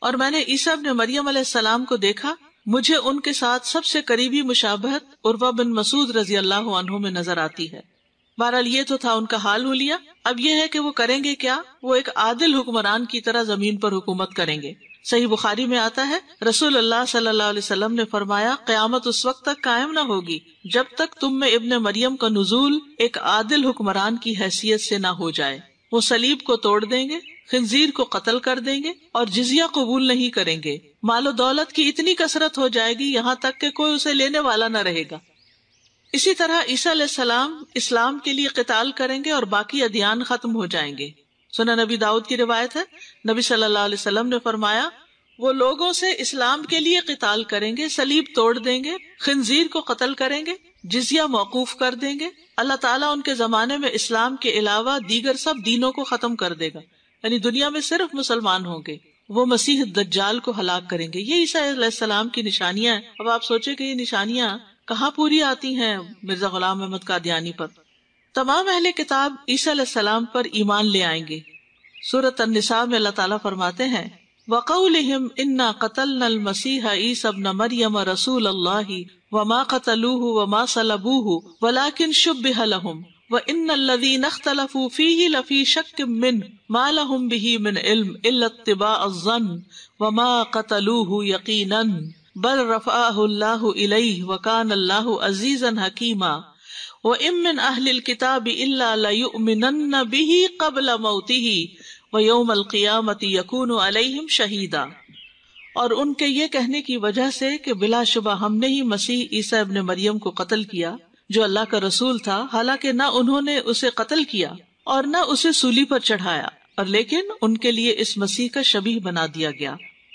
اور میں نے عیسیٰ ابن مریم علیہ السلام کو دیکھا، مجھے ان کے ساتھ سب سے قریبی مشابہت عروہ بن مسعود رضی اللہ عنہ میں نظر آتی ہے۔ بہرحال یہ تو تھا ان کا حال حلیہ، اب یہ ہے کہ وہ کریں گے کیا؟ وہ ایک عادل حکمران کی طرح زمین پر حکومت کریں گے۔ صحیح بخاری میں آتا ہے، رسول اللہ صلی اللہ علیہ وسلم نے فرمایا، قیامت اس وقت تک قائم نہ ہوگی جب تک تم میں ابن مریم کا نزول ایک عادل حکمران کی حیثیت سے نہ ہو جائے۔ وہ صلیب کو توڑ دیں گے، خنزیر کو قتل کر دیں گے اور جزیہ قبول نہیں کریں گے۔ مال و دولت کی اتنی کثرت ہو جائے گی یہاں تک کہ کوئی اسے لینے والا نہ رہے گا۔ اسی طرح عیسیٰ علیہ السلام اسلام کے لیے قتال کریں گے اور باقی ادیان ختم ہو جائیں گے۔ سنن نبی داؤد کی روایت ہے، نبی صلی اللہ علیہ وسلم نے فرمایا، وہ لوگوں سے اسلام کے لیے قتال کریں گے، صلیب توڑ دیں گے، خنزیر کو قتل کریں گے، جزیہ موقوف کر دیں گے۔ اللہ تعالیٰ ان کے زمانے میں اسلام کے علاوہ دیگر سب دینوں کو ختم کر دے گا، یعنی دنیا میں صرف مسلمان ہوں گے۔ وہ مسیح دجال کو ہلاک کریں گے۔ یہ عیسیٰ علیہ السلام کی نشانیاں ہیں۔ اب آپ سوچیں کہ یہ نشانیاں کہاں پوری آتی ہیں مرزا غلام احمد قادیانی پر۔ تمام اہل کتاب عیسیٰ علیہ السلام پر ایمان لے آئیں گے۔ سورۃ النساء میں اللہ تعالیٰ فرماتے ہیں، وَقَوْلِهِمْ إِنَّا قَتَلْنَا الْمَسِيحَ عِيسَى ابْنَ مَرْيَمَ رَسُولَ اللَّهِ وَمَا قَتَلُوهُ وَمَا صَلَبُوهُ وَلَكِنْ شُبِّهَ لَهُمْ وَإِنَّ الَّذِينَ اخْتَلَفُوا فِيهِ لَفِي شَكٍّ مِّنْهُ مَا لَهُمْ بِهِ مِنْ عِلْمٍ إِلَّا اتِّبَاعَ الظَّنِّ وَمَا قَتَلُوهُ يَقِينًا بَلْ رَفَعَهُ اللَّهُ إِلَيْهِ وَكَانَ اللَّهُ عَزِيزًا حَكِيمًا وَإِن مِّنْ أَهْلِ الْكِتَابِ إِلَّا لَيُؤْمِنَنَّ بِهِ قَبْلَ مَوْتِهِ وَيَوْمَ الْقِيَامَةِ يَكُونُ عَلَيْهِمْ شَهِيدًا۔ اور ان کے یہ کہنے کی وجہ سے کہ بلا شبہ ہم نے ہی مسیح عیسیٰ ابن مریم کو قتل کیا جو اللہ کا رسول تھا، حالانکہ نہ انہوں نے اسے قتل کیا اور نہ اسے سولی پر چڑھایا، اور لیکن ان کے لیے اس مسیح کا شبیہ بنا دیا گیا۔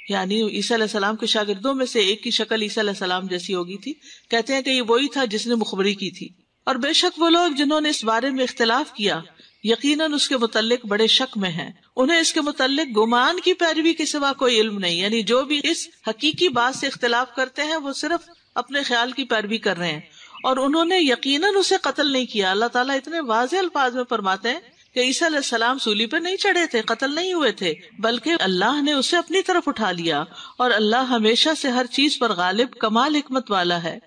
یعنی عیسیٰ علیہ السلام کے شاگردوں میں سے ایک کی شکل عیسیٰ علیہ السلام جیسی ہوگی تھی، کہتے ہیں کہ یہ وہی تھا جس نے مخبری کی تھی۔ اور بے شک وہ لوگ جنہوں نے اس بارے میں اختلاف کیا یقیناً اس کے متعلق بڑے شک میں ہیں، انہیں اس کے متعلق گمان کی پیروی کے سوا کوئی علم نہیں۔ یعنی جو بھی اس حقیقی بات سے اختلاف کرتے ہیں وہ صرف اپنے خیال کی پیروی کر رہے ہیں، اور انہوں نے یقیناً اسے قتل نہیں کیا۔ اللہ تعالیٰ اتنے واضح الفاظ میں فرماتے ہیں کہ عیسیٰ علیہ السلام سولی پہ نہیں چڑھے تھے، قتل نہیں ہوئے تھے، بلکہ اللہ نے اسے اپنی طرف اٹھا لیا، اور اللہ ہمیشہ سے ہر چیز پر غالب کمال حکمت والا ہے،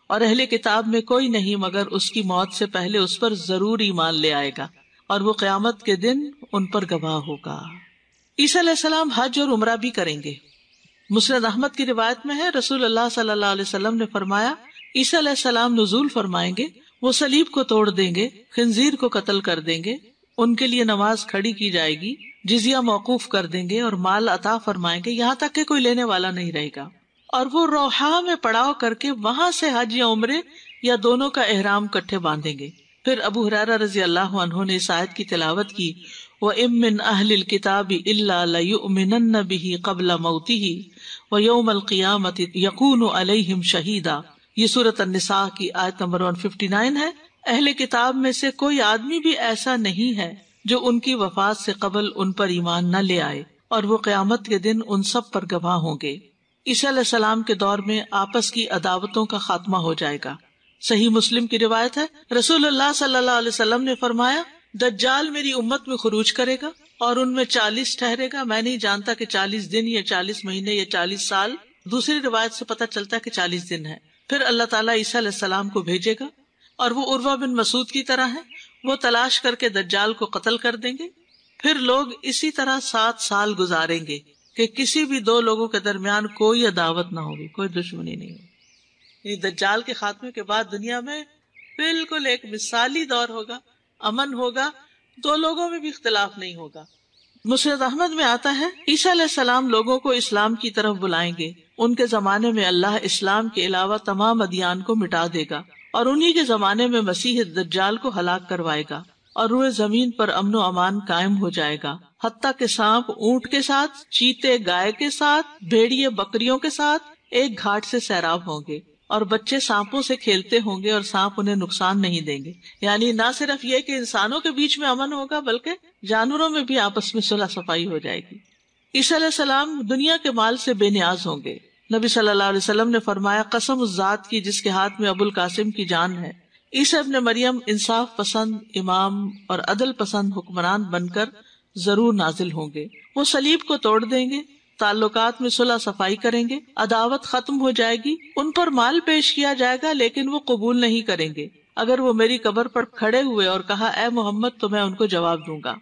اور اہل کتاب میں کوئی نہیں مگر اس کی موت سے پہلے اس پر ضرور ایمان لے آئے گا، اور وہ قیامت کے دن ان پر گواہ ہوگا۔ عیسیٰ علیہ السلام حج اور عمرہ بھی کریں گے۔ مسند احمد کی روایت میں ہے، رسول اللہ صلی اللہ علیہ وسلم نے فرمایا، عیسیٰ علیہ السلام نزول فرمائیں گے، وہ صلیب کو توڑ دیں گے، خنزیر کو قتل کر دیں گے، ان کے لیے نماز کھڑی کی جائے گی، جزیہ موقوف کر دیں گے اور مال عطا فرمائیں گے یہاں تک کہ کوئی لینے والا نہیں رہے گا، اور وہ روحا میں پڑاؤ کر کے وہاں سے حج یا عمرے یا دونوں کا احرام کٹھے باندھیں گے۔ پھر ابو ہریرہ رضی اللہ عنہ نے اس آیت کی تلاوت کی، وَإِن مِّنْ أَهْلِ الْكِتَابِ إِلَّا لَيُؤْمِنَنَّ بِهِ قَبْلَ مَوْتِهِ وَيَوْمَ الْقِيَامَةِ يَكُونُ عَلَيْهِمْ شَهِيدًا۔ یہ سورۃ النساء کی آیت نمبر 159 ہے۔ اہل کتاب میں سے کوئی آدمی بھی ایسا نہیں ہے جو ان کی وفات سے قبل ان پر ایمان نہ لے آئے، اور وہ قیامت کے دن ان سب پر گواہ ہوں گے۔ عیسیٰ علیہ السلام کے دور میں آپس کی عداوتوں کا خاتمہ ہو جائے گا۔ صحیح مسلم کی روایت ہے، رسول اللہ صلی اللہ علیہ وسلم نے فرمایا، دجال میری امت میں خروج کرے گا اور ان میں 40 ٹھہرے گا، میں نہیں جانتا کہ 40 دن یا 40 مہینے یا 40 سال، دوسری روایت سے پتہ چلتا ہے کہ 40 دن ہے۔ پھر اللہ تعالیٰ عیسیٰ علیہ السلام کو بھیجے گا، اور وہ عروہ بن مسعود کی طرح ہے، وہ تلاش کر کے دجال کو قتل کر دیں گے۔ پھر لوگ اسی طرح 7 سال گزاریں گے کہ کسی بھی دو لوگوں کے درمیان کوئی عداوت نہ ہوگی، کوئی دشمنی نہیں ہوگی۔ یعنی دجال کے خاتمے کے بعد دنیا میں بالکل ایک مثالی دور ہوگا، امن ہوگا، دو لوگوں میں بھی اختلاف نہیں ہوگا۔ مسند احمد میں آتا ہے، عیسیٰ علیہ السلام لوگوں کو اسلام کی طرف بلائیں گے، ان کے زمانے میں اللہ اسلام کے علاوہ تمام ادیان کو مٹا دے گا، اور انہی کے زمانے میں مسیح دجال کو ہلاک کروائے گا، اور روئے زمین پر امن و امان قائم ہو جائے گا، حتیٰ کہ سانپ اونٹ کے ساتھ، چیتے گائے کے ساتھ، بھیڑیے بکریوں کے ساتھ ایک گھاٹ سے سیراب ہوں گے، اور بچے سانپوں سے کھیلتے ہوں گے اور سانپ انہیں نقصان نہیں دیں گے۔ یعنی نہ صرف یہ کہ انسانوں کے بیچ میں امن ہوگا بلکہ جانوروں میں بھی آپس میں صلح صفائی ہو جائے گی۔ عیسیٰ علیہ السلام دنیا کے مال سے بے نیاز ہوں گے، نبی صلی اللہ علیہ وسلم نے فرمایا قسم اس ذات کی جس کے ہاتھ میں ابو القاسم کی جان ہے، عیسیٰ ابن مریم انصاف پسند امام اور عدل پسند حکمران بن کر ضرور نازل ہوں گے۔ وہ صلیب کو توڑ دیں گے، تعلقات میں صلح صفائی کریں گے، عداوت ختم ہو جائے گی، ان پر مال پیش کیا جائے گا لیکن وہ قبول نہیں کریں گے۔ اگر وہ میری قبر پر کھڑے ہوئے اور کہا اے محمد تو میں ان کو جواب دوں گا۔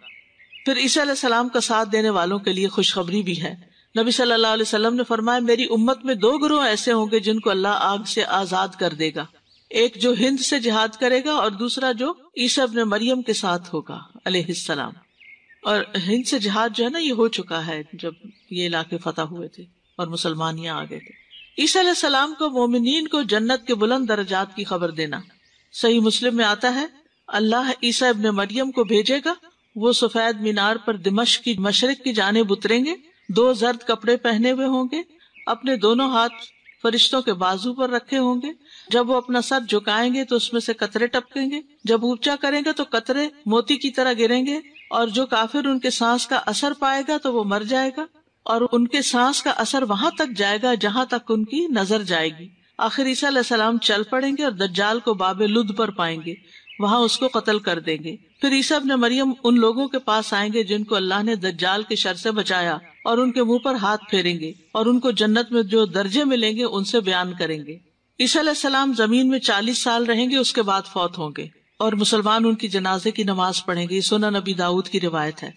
پھر عیسیٰ علیہ السلام کا ساتھ دینے والوں کے لیے خوشخبری بھی ہے۔ نبی صلی اللہ علیہ وسلم نے فرمایا میری امت میں 2 گروہ ایسے ہوں گے جن کو اللہ آگ سے آزاد کر دے گا، ایک جو ہند سے جہاد کرے گا اور دوسرا جو عیسیٰ ابن مریم کے ساتھ ہوگا علیہ السلام۔ اور ہند سے جہاد جو ہے نا یہ ہو چکا ہے جب یہ علاقے فتح ہوئے تھے اور مسلمان یہاں آ گئے تھے۔ عیسیٰ علیہ السلام کو مومنین کو جنت کے بلند درجات کی خبر دینا۔ صحیح مسلم میں آتا ہے اللہ عیسیٰ ابن مریم کو بھیجے گا، وہ سفید مینار پر دمشق کی مشرق کی جانب اتریں گے، 2 زرد کپڑے پہنے ہوئے ہوں گے، اپنے دونوں ہاتھ فرشتوں کے بازو پر رکھے ہوں گے، جب وہ اپنا سر جھکائیں گے تو اس میں سے قطرے ٹپکیں گے، جب اونچا کریں گے تو قطرے موتی کی طرح گریں گے، اور جو کافر ان کے سانس کا اثر پائے گا تو وہ مر جائے گا، اور ان کے سانس کا اثر وہاں تک جائے گا جہاں تک ان کی نظر جائے گی۔ آخر عیسیٰ علیہ السلام چل پڑیں گے اور دجال کو باب لد پر پائیں گے، وہاں اس کو قتل کر دیں گے۔ پھر عیسیٰ ابن مریم ان لوگوں کے پاس آئیں گے جن کو اللہ نے دجال کے شر سے بچایا، اور ان کے منہ پر ہاتھ پھیریں گے اور ان کو جنت میں جو درجے ملیں گے ان سے بیان کریں گے۔ عیسیٰ علیہ السلام زمین میں 40 سال رہیں گے، اس کے بعد فوت ہوں گے اور مسلمان ان کی جنازے کی نماز پڑھیں گے۔ سنن نبی داؤد کی روایت ہے۔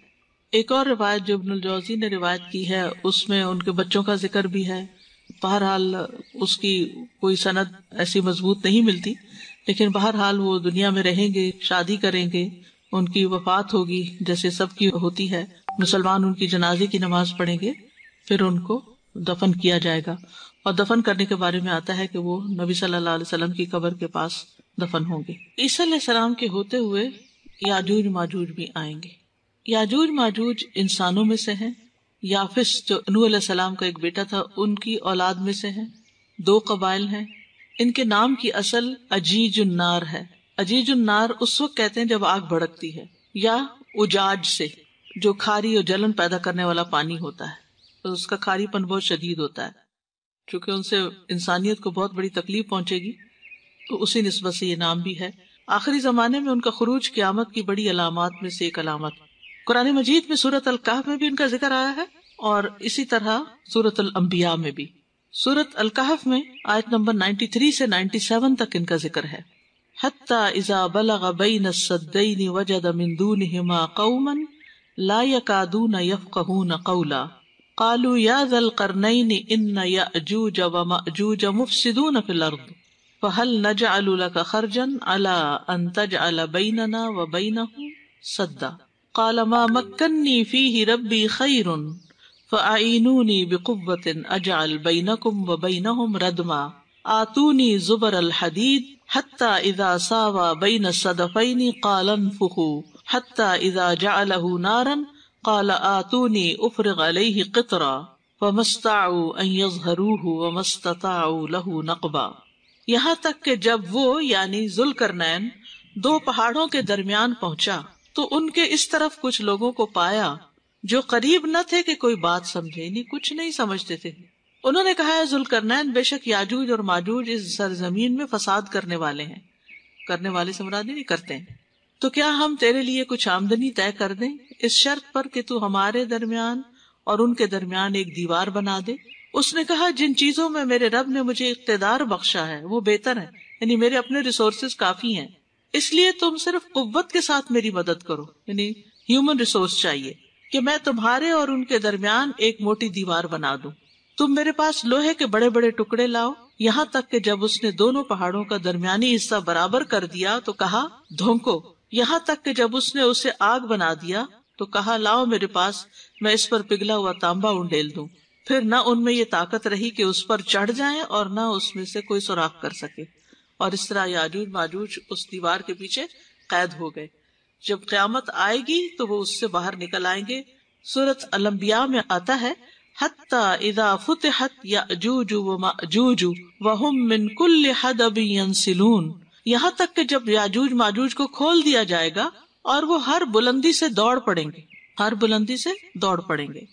ایک اور روایت جو ابن الجوزی نے روایت کی ہے اس میں ان کے بچوں کا ذکر بھی ہے۔ بہرحال اس کی کوئی سند ایسی مضبوط نہیں ملتی، لیکن بہرحال وہ دنیا میں رہیں گے، شادی کریں گے، ان کی وفات ہوگی جیسے سب کی ہوتی ہے، مسلمان ان کی جنازے کی نماز پڑھیں گے، پھر ان کو دفن کیا جائے گا۔ اور دفن کرنے کے بارے میں آتا ہے کہ وہ نبی صلی اللہ علیہ وسلم کی قبر کے پاس دفن ہوں گے۔ عیسیٰ علیہ السلام کے ہوتے ہوئے یاجوج ماجوج بھی آئیں گے۔ یاجوج ماجوج انسانوں میں سے ہیں، یافس جو نوح علیہ السلام کا ایک بیٹا تھا ان کی اولاد میں سے ہیں، 2 قبائل ہیں۔ ان کے نام کی اصل اجیج النار ہے۔ اجیج النار اس وقت کہتے ہیں جب آگ بھڑکتی ہے، یا اجاج سے جو کھاری اور جلن پیدا کرنے والا پانی ہوتا ہے، تو اس کا کھاری پن بہت شدید ہوتا ہے، چونکہ ان سے انسانیت کو بہت بڑی تکلیف پہنچے گی، تو اسی نسبت سے یہ نام بھی ہے۔ آخری زمانے میں ان کا خروج قیامت کی بڑی علامات میں سے ایک علامت۔ قرآن مجید میں سورۃ الکہف میں بھی ان کا ذکر آیا ہے، اور اسی طرح سورۃ الانبیاء میں بھی۔ سورۃ الکہف میں آیت نمبر 93 سے 97 تک ان کا ذکر ہے۔ حَتَّى إِذَا بَلَغَ بَيْنَ السَّدَّيْنِ وَجَدَ مِن دُونِهِمَا قَوْمًا لَا يَكَادُونَ يَفْقَهُونَ قَوْلًا قَالُوا يَا ذَا الْقَرْنَيْنِ إِنَّ يَأْجُوجَ وَمَأْجُوجَ مُفْسِدُونَ فِي الْأَرْضِ فَهَلْ نَجْعَلُ لَكَ خَرْجًا عَلَىٰ أَن تَجْعَلَ بَيْنَنَا وَبَيْنَهُمْ سَدًّا قَالَ مَا مَكَّنِّي فِيهِ رَبِّي خَيْرٌ فَأَعِينُونِي بِقُوَّةٍ أَجْعَلْ بَيْنَكُمْ وَبَيْنَهُمْ رَدْمًا آتُونِي زُبَرَ الْحَدِيدِ حَتَّى إِذَا سَاوَىٰ بَيْنَ الصَّدَفَيْنِ قَالَ انفُخُوا حَتَّى إِذَا جَعَلَهُ نَارًا قَالَ آتُونِي أُفْرِغْ عَلَيْهِ قِطْرًا فَمَا اسْطَاعُوا أَن يَظْهَرُوهُ وَمَا اسْتَطَاعُوا لَهُ نَقْبًا، یہاں تک کہ جب وہ یعنی ذوالقرنین 2 پہاڑوں کے درمیان پہنچا تو ان کے اس طرف کچھ لوگوں کو پایا جو قریب نہ تھے کہ کوئی بات سمجھے، یعنی کچھ نہیں سمجھتے تھے۔ انہوں نے کہا ہے ذوالقرنین بے شک یاجوج اور ماجوج اس سرزمین میں فساد کرنے والے ہیں، کرنے والے سے مراد نہیں کرتے ہیں، تو کیا ہم تیرے لیے کچھ آمدنی طے کر دیں اس شرط پر کہ تو ہمارے درمیان اور ان کے درمیان ایک دیوار بنا دے۔ اس نے کہا جن چیزوں میں میرے رب نے مجھے اقتدار بخشا ہے وہ بہتر ہے، یعنی میرے اپنے ریسورسز کافی ہیں، اس لیے تم صرف قوت کے ساتھ میری مدد کرو، یعنی ہیومن ریسورس چاہیے کہ میں تمہارے اور ان کے درمیان ایک موٹی دیوار بنا دوں۔ تم میرے پاس لوہے کے بڑے بڑے ٹکڑے لاؤ، یہاں تک کہ جب اس نے دونوں پہاڑوں کا درمیانی حصہ برابر کر دیا تو کہا دھونکو، یہاں تک کہ جب اس نے اسے آگ بنا دیا تو کہا لاؤ میرے پاس، میں اس پر پگھلا ہوا تانبا انڈیل دوں۔ پھر نہ ان میں یہ طاقت رہی کہ اس پر چڑھ جائیں اور نہ اس میں سے کوئی سوراخ کر سکے، اور اس طرح یاجوج ماجوج اس دیوار کے پیچھے قید ہو گئے۔ جب قیامت آئے گی تو وہ اس سے باہر نکل آئیں گے۔ سورۃ الانبیاء میں آتا ہے حَتَّى إِذَا فُتِحَتْ يَأْجُوجُ وَمَأْجُوجُ وَهُمْ مِنْ كُلِّ حَدَبٍ يَنْسِلُونَ، یہاں تک کہ جب یاجوج ماجوج کو کھول دیا جائے گا اور وہ ہر بلندی سے دوڑ پڑیں گے، ہر بلندی سے دوڑ پڑیں گے،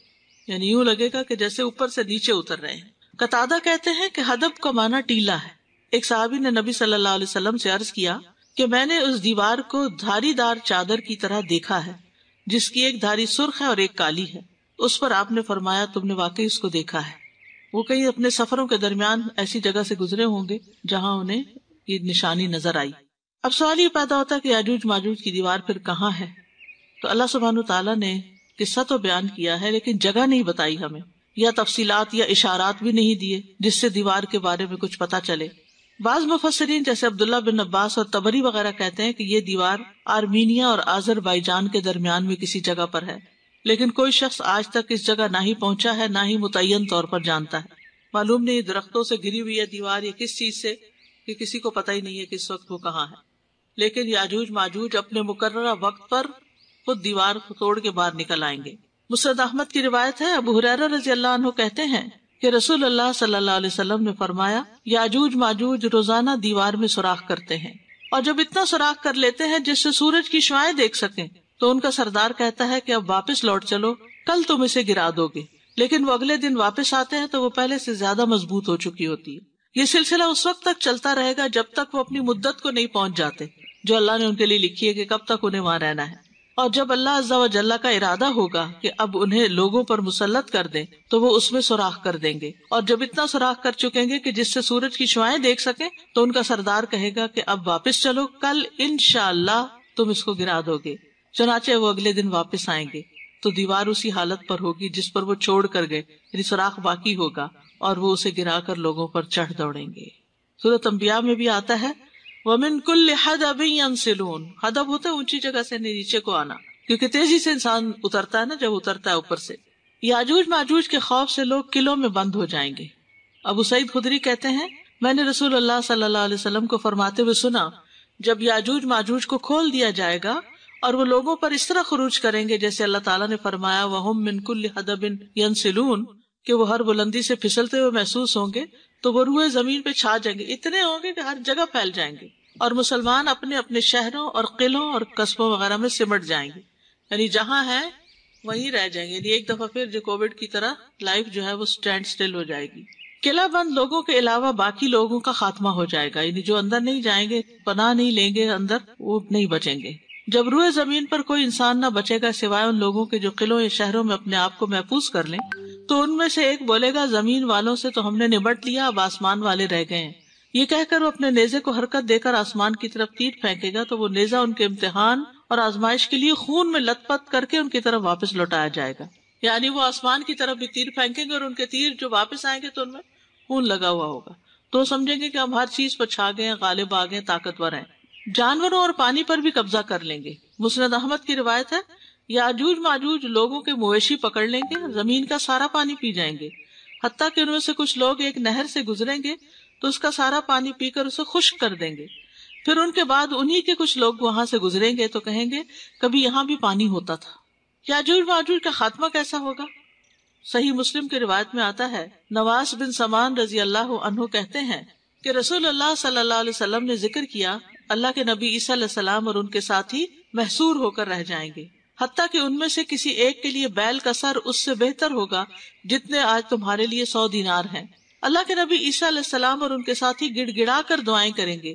یعنی یوں لگے گا کہ جیسے اوپر سے نیچے اتر رہے ہیں۔ قتادہ کہتے ہیں کہ ہدب کا معنی ٹیلا ہے۔ ایک صحابی نے نبی صلی اللہ علیہ وسلم سے عرض کیا کہ میں نے اس دیوار کو دھاری دار چادر کی طرح دیکھا ہے جس کی ایک دھاری سرخ ہے اور ایک کالی ہے۔ اس پر آپ نے فرمایا تم نے واقعی اس کو دیکھا ہے۔ وہ کہیں اپنے سفروں کے درمیان ایسی جگہ سے گزرے ہوں گے جہاں انہیں یہ نشانی نظر آئی۔ اب سوال یہ پیدا ہوتا ہے کہ یاجوج ماجوج کی دیوار پھر کہاں ہے؟ تو اللہ سبحانہ تعالیٰ نے قصہ تو بیان کیا ہے لیکن جگہ نہیں بتائی ہمیں، یا تفصیلات یا اشارات بھی نہیں دیے جس سے دیوار کے بارے میں کچھ پتا چلے۔ بعض مفسرین جیسے عبداللہ بن عباس اور طبری وغیرہ کہتے ہیں کہ یہ دیوار آرمینیا اور آذربائیجان کے درمیان میں کسی جگہ پر ہے، لیکن کوئی شخص آج تک اس جگہ نہ ہی پہنچا ہے نہ ہی متعین طور پر جانتا ہے۔ معلوم نہیں درختوں سے گری ہوئی ہے دیوار یا کس چیز سے، کہ کسی کو پتہ ہی نہیں ہے کہ اس وقت وہ کہاں ہے۔ لیکن یاجوج ماجوج اپنے مقررہ وقت پر خود دیوار توڑ کے باہر نکل آئیں گے۔ مسند احمد کی روایت ہے، ابو ہریرہ رضی اللہ عنہ کہتے ہیں کہ رسول اللہ صلی اللہ علیہ وسلم نے فرمایا یاجوج ماجوج روزانہ دیوار میں سوراخ کرتے ہیں، اور جب اتنا سوراخ کر لیتے ہیں جس سے سورج کی شعاعیں دیکھ سکیں تو ان کا سردار کہتا ہے کہ اب واپس لوٹ چلو، کل تم اسے گرا دو گے۔ لیکن وہ اگلے دن واپس آتے ہیں تو وہ پہلے سے زیادہ مضبوط ہو چکی ہوتی ہے۔ یہ سلسلہ اس وقت تک چلتا رہے گا جب تک وہ اپنی مدت کو نہیں پہنچ جاتے جو اللہ نے ان کے لیے لکھی ہے کہ کب تک انہیں وہاں رہنا ہے۔ اور جب اللہ عز و جل کا ارادہ ہوگا کہ اب انہیں لوگوں پر مسلط کر دیں تو وہ اس میں سوراخ کر دیں گے، اور جب اتنا سوراخ کر چکیں گے کہ جس سے سورج کی شعاعیں دیکھ سکیں تو ان کا سردار کہے گا کہ اب واپس چلو، کل انشاءاللہ تم اس کو گرا دو گے۔ چنانچہ وہ اگلے دن واپس آئیں گے تو دیوار اسی حالت پر ہوگی جس پر وہ چھوڑ کر گئے، یعنی سوراخ باقی ہوگا، اور وہ اسے گرا کر لوگوں پر چڑھ دوڑیں گے۔ سورۃ انبیاء میں بھی آتا ہے وَمِن كُلِّ حَدَبٍ يَنسِلُونَ، حدب ہوتا ہے اونچی جگہ سے نیچے کو آنا، کیونکہ تیزی سے انسان اترتا ہے نا، جب اترتا ہے اوپر سے۔ یاجوج ماجوج کے خوف سے لوگ قلعوں میں بند ہو جائیں گے۔ ابو سعید خدری کہتے ہیں میں نے رسول اللہ صلی اللہ علیہ وسلم کو فرماتے ہوئے سنا جب یاجوج ماجوج کو کھول دیا جائے گا اور وہ لوگوں پر اس طرح خروج کریں گے جیسے اللہ تعالیٰ نے فرمایا وَهُم مِّن كُلِّ حَدَبٍ يَنسِلُونَ، کہ وہ ہر بلندی سے پھسلتے ہوئے محسوس ہوں گے، تو وہ روئے زمین پہ چھا جائیں گے، اتنے ہوں گے کہ ہر جگہ پھیل جائیں گے، اور مسلمان اپنے اپنے شہروں اور قلعوں اور قصبوں وغیرہ میں سمٹ جائیں گے، یعنی جہاں ہے وہیں رہ جائیں گے۔ یعنی ایک دفعہ پھر جو کووڈ کی طرح لائف جو ہے وہ سٹینڈ سٹل ہو جائے گی۔ قلعہ بند لوگوں کے علاوہ باقی لوگوں کا خاتمہ ہو جائے گا، یعنی جو اندر نہیں جائیں گے، پناہ نہیں لیں گے اندر، وہ نہیں بچیں گے۔ جب روئے زمین پر کوئی انسان نہ بچے گا سوائے ان لوگوں کے جو قلعوں یا شہروں میں اپنے آپ کو محفوظ کر لیں، تو ان میں سے ایک بولے گا زمین والوں سے تو ہم نے نبٹ لیا، اب آسمان والے رہ گئے ہیں۔ یہ کہہ کر وہ اپنے نیزے کو حرکت دے کر آسمان کی طرف تیر پھینکے گا تو وہ نیزہ ان کے امتحان اور آزمائش کے لیے خون میں لت پت کر کے ان کی طرف واپس لوٹایا جائے گا۔ یعنی وہ آسمان کی طرف بھی تیر پھینکیں گے اور ان کے تیر جو واپس آئیں گے تو ان میں خون لگا ہوا ہوگا، تو سمجھیں گے کہ ہم ہر چیز پر چھا گئے ہیں، غالب آ گئے، طاقتور ہیں۔ جانوروں اور پانی پر بھی قبضہ کر لیں گے۔ مسند احمد کی روایت ہے یاجوج ماجوج لوگوں کے مویشی پکڑ لیں گے، زمین کا سارا پانی پی جائیں گے، حتیٰ کہ ان میں سے کچھ لوگ ایک نہر سے گزریں گے تو اس کا سارا پانی پی کر اسے خشک کر دیں گے۔ پھر ان کے بعد انہی کے کچھ لوگ وہاں سے گزریں گے تو کہیں گے کبھی یہاں بھی پانی ہوتا تھا۔ یاجوج ماجوج کا خاتمہ کیسا ہوگا؟ صحیح مسلم کی روایت میں آتا ہے نواس بن سمان رضی اللہ عنہ کہتے ہیں کہ رسول اللہ صلی اللہ علیہ وسلم نے ذکر کیا اللہ کے نبی عیسیٰ علیہ السلام اور ان کے ساتھی محصور ہو کر رہ جائیں گے، حتیٰ کہ ان میں سے کسی ایک کے لیے بیل کا سر اس سے بہتر ہوگا جتنے آج تمہارے لیے 100 دینار ہیں۔ اللہ کے نبی عیسیٰ علیہ السلام اور ان کے ساتھی گڑ گڑا کر دعائیں کریں گے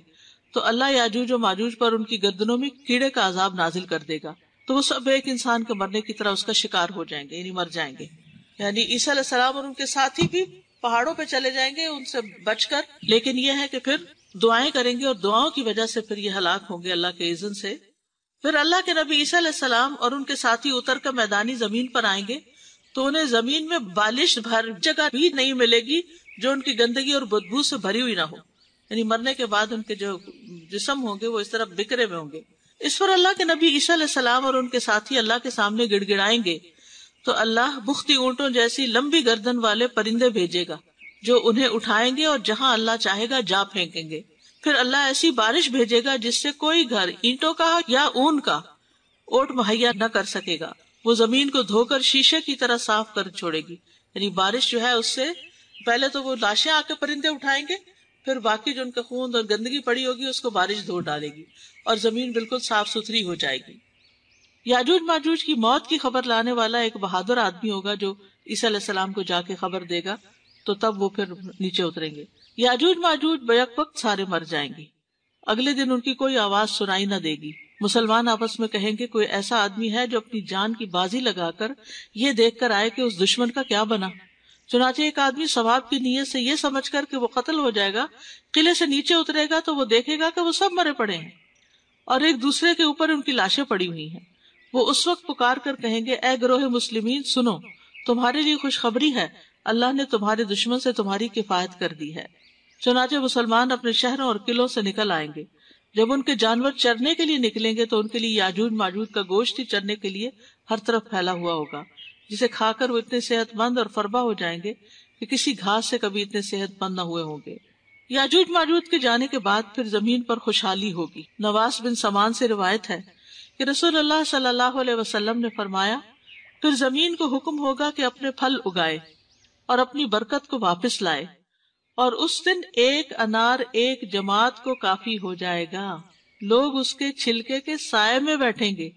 تو اللہ یاجوج و ماجوج پر ان کی گردنوں میں کیڑے کا عذاب نازل کر دے گا، تو وہ سب ایک انسان کے مرنے کی طرح اس کا شکار ہو جائیں گے، یعنی مر جائیں گے۔ یعنی عیسیٰ علیہ السلام اور ان کے ساتھی بھی پہاڑوں پہ چلے جائیں گے ان سے بچ کر، لیکن یہ ہے کہ پھر دعائیں کریں گے اور دعاؤں کی وجہ سے پھر یہ ہلاک ہوں گے اللہ کے اذن سے۔ پھر اللہ کے نبی عیسیٰ علیہ السلام اور ان کے ساتھی اتر کر میدانی زمین پر آئیں گے تو انہیں زمین میں بالش بھر جگہ بھی نہیں ملے گی جو ان کی گندگی اور بدبو سے بھری ہوئی نہ ہو، یعنی مرنے کے بعد ان کے جو جسم ہوں گے وہ اس طرح بکھرے ہوئے ہوں گے۔ اس پر اللہ کے نبی عیسیٰ علیہ السلام اور ان کے ساتھی اللہ کے سامنے گڑ گڑائیں گے تو اللہ بختی اونٹوں جیسی لمبی گردن والے پرندے بھیجے گا جو انہیں اٹھائیں گے اور جہاں اللہ چاہے گا جا پھینکیں گے۔ پھر اللہ ایسی بارش بھیجے گا جس سے کوئی گھر اینٹوں کا یا اون کا اوٹ مہیا نہ کر سکے گا، وہ زمین کو دھو کر شیشے کی طرح صاف کر چھوڑے گی۔ یعنی بارش جو ہے اس سے پہلے تو وہ لاشیں آ کے پرندے اٹھائیں گے، پھر باقی جو ان کا خون اور گندگی پڑی ہوگی اس کو بارش دھو ڈالے گی اور زمین بالکل صاف ستھری ہو جائے گی۔ یاجوج ماجوج کی موت کی خبر لانے والا ایک بہادر آدمی ہوگا جو عیسیٰ علیہ السلام کو جا کے خبر دے گا تو تب وہ پھر نیچے اتریں گے. یاجوج ماجوج بیک وقت سارے مر جائیں گے. اگلے دن ان کی کوئی آواز سنائی نہ دے گی. مسلمان آپس میں کہیں گے کوئی ایسا آدمی ہے جو اپنی جان کی بازی لگا کر یہ دیکھ کر آئے کہ اس دشمن کا کیا بنا. چنانچہ ایک آدمی ثواب کی نیت سے یہ سمجھ کر کہ وہ قتل ہو جائے گا قلعے سے نیچے اترے گا تو وہ دیکھے گا کہ وہ سب مرے پڑے ہیں اور ایک دوسرے کے اوپر ان کی لاشیں پڑی ہوئی ہیں. وہ اس وقت پکار کر کہیں گے اے گروہ مسلمین سنو، تمہارے لیے خوشخبری ہے، اللہ نے تمہارے دشمن سے تمہاری کفایت کر دی ہے. چنانچہ مسلمان اپنے شہروں اور قلعوں سے نکل آئیں گے. جب ان کے جانور چرنے کے لیے نکلیں گے تو ان کے لیے یاجوج ماجوج کا گوشت ہی چرنے کے لیے ہر طرف پھیلا ہوا ہوگا، جسے کھا کر وہ اتنے صحت مند اور فربا ہو جائیں گے کہ کسی گھاس سے کبھی اتنے صحت مند نہ ہوئے ہوں گے. یاجوج ماجوج کے جانے کے بعد پھر زمین پر خوشحالی ہوگی. نواس بن سمان سے روایت ہے کہ رسول اللہ صلی اللہ علیہ وسلم نے فرمایا پھر زمین کو حکم ہوگا کہ اپنے پھل اگائے اور اپنی برکت کو واپس لائے، اور اس دن ایک انار ایک جماعت کو کافی ہو جائے گا. لوگ اس کے چھلکے کے سائے میں بیٹھیں گے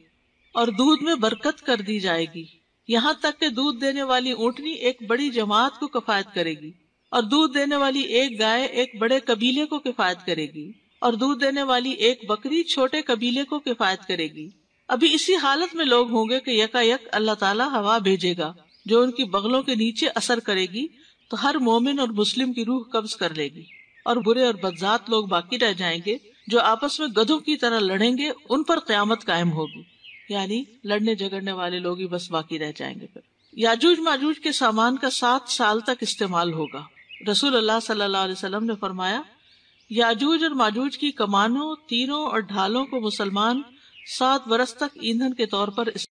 اور دودھ میں برکت کر دی جائے گی، یہاں تک کہ دودھ دینے والی اونٹنی ایک بڑی جماعت کو کفایت کرے گی، اور دودھ دینے والی ایک گائے ایک بڑے قبیلے کو کفایت کرے گی، اور دودھ دینے والی ایک بکری چھوٹے قبیلے کو کفایت کرے گی. ابھی اسی حالت میں لوگ ہوں گے کہ یکا یک اللہ تعالیٰ ہوا بھیجے گا جو ان کی بغلوں کے نیچے اثر کرے گی تو ہر مومن اور مسلم کی روح قبض کر لے گی، اور برے اور بدذات لوگ باقی رہ جائیں گے جو آپس میں گدھوں کی طرح لڑیں گے. ان پر قیامت قائم ہوگی، یعنی لڑنے جھگڑنے والے لوگ ہی بس باقی رہ جائیں گے. پھر یاجوج ماجوج کے سامان کا 7 سال تک استعمال ہوگا. رسول اللہ صلی اللہ علیہ وسلم نے فرمایا یاجوج اور ماجوج کی کمانوں، تیروں اور ڈھالوں کو مسلمان 7 برس تک ایندھن کے طور پر